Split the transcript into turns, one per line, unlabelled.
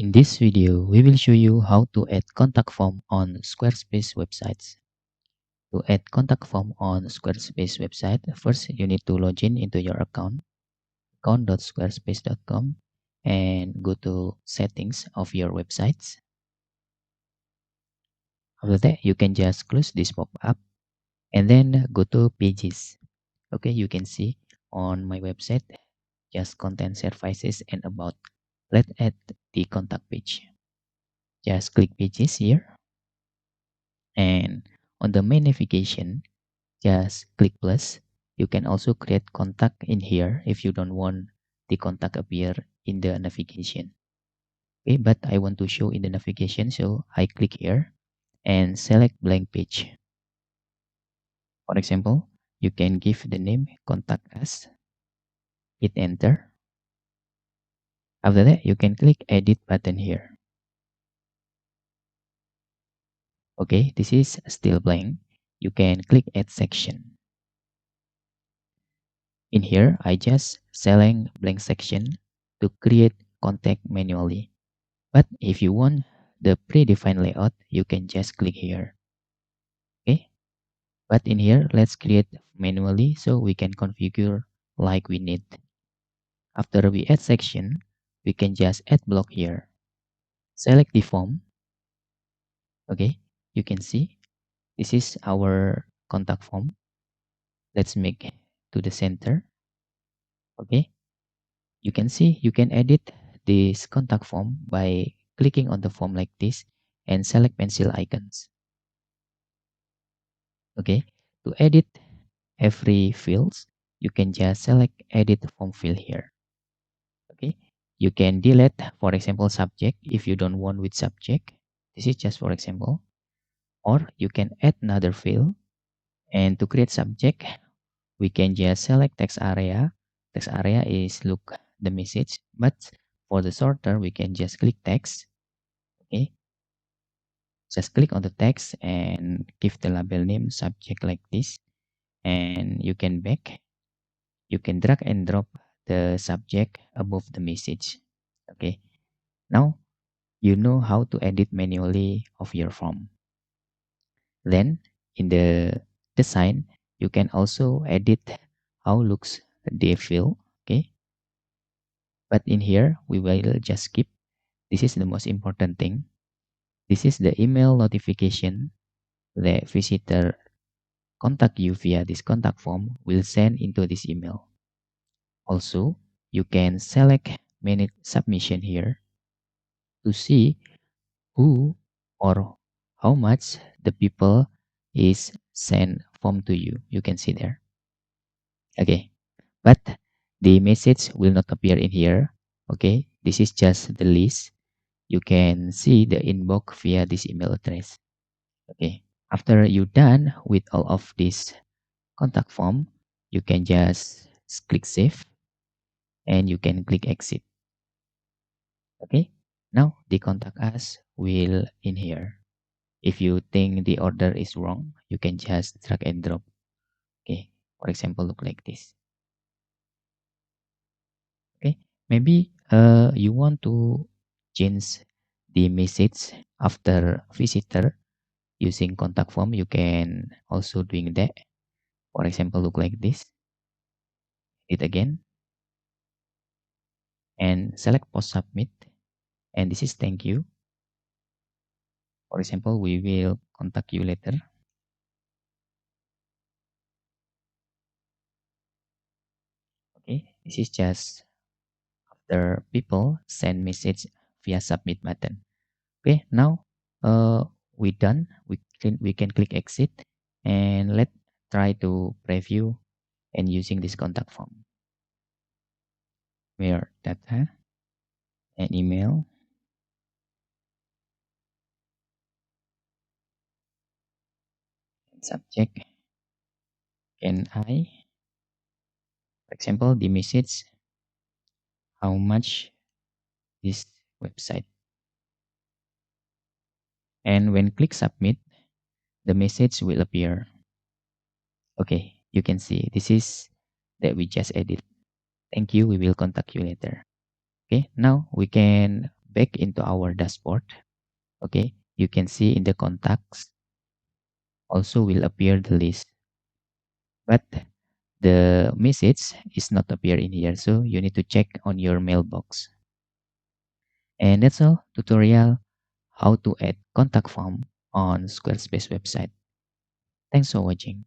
In this video, we will show you how to add contact form on Squarespace websites. To add contact form on Squarespace website, first you need to log in into your account.squarespace.com and go to settings of your websites. After that, you can just close this pop-up and then go to pages. Okay, you can see on my website, just content services and about. Let's add the contact page. Just click pages here. And on the main navigation, just click plus. You can also create contact in here if you don't want the contact appear in the navigation. Okay, but I want to show in the navigation, so I click here and select blank page. For example, you can give the name contact us, hit enter. After that, you can click edit button here. Okay, this is still blank. You can click add section. In here, I just select blank section to create contact manually. But if you want the predefined layout, you can just click here. Okay. But in here, let's create manually so we can configure like we need. After we add section, we can just add block here. Select the form. Okay. You can see this is our contact form. Let's make to the center. Okay. You can see you can edit this contact form by clicking on the form like this and select pencil icons. Okay, to edit every fields, you can just select edit form field here. Okay, you can delete, for example, subject if you don't want with subject. This is just for example, or you can add another field. And to create subject, we can just select text area. Text area is look the message, but for the sorter, we can just click text. Okay, just click on the text and give the label name subject like this, and you can back. You can drag and drop the subject above the message. Okay, now you know how to edit manually of your form. Then in the design, you can also edit how looks the field. Okay, but in here we will just skip. This is the most important thing. This is the email notification. The visitor contact you via this contact form will send into this email. Also, you can select minute submission here to see who or how much the people is sent form to you. You can see there. Okay, but the message will not appear in here. Okay, this is just the list. You can see the inbox via this email address. Okay, after you done with all of this contact form, you can just click save and you can click exit. Okay, now the contact us will in here. If you think the order is wrong, you can just drag and drop. Okay, for example, look like this. Okay, maybe you want to change the message after visitor using contact form. You can also doing that. For example, look like this. Hit again and select post submit. And this is thank you. For example, we will contact you later. Okay, this is just after people send message via submit button. Okay, now we done. We can click exit and let's try to preview and using this contact form. Where data and email and subject. Can I, for example, the message how much this website, and when click submit, the message will appear. Okay, you can see this is that we just edit. Thank you. We will contact you later. Okay, now we can back into our dashboard, okay, you can see in the contacts also will appear the list, but the message is not appear in here. So you need to check on your mailbox. And that's all tutorial how to add contact form on Squarespace website. Thanks for watching.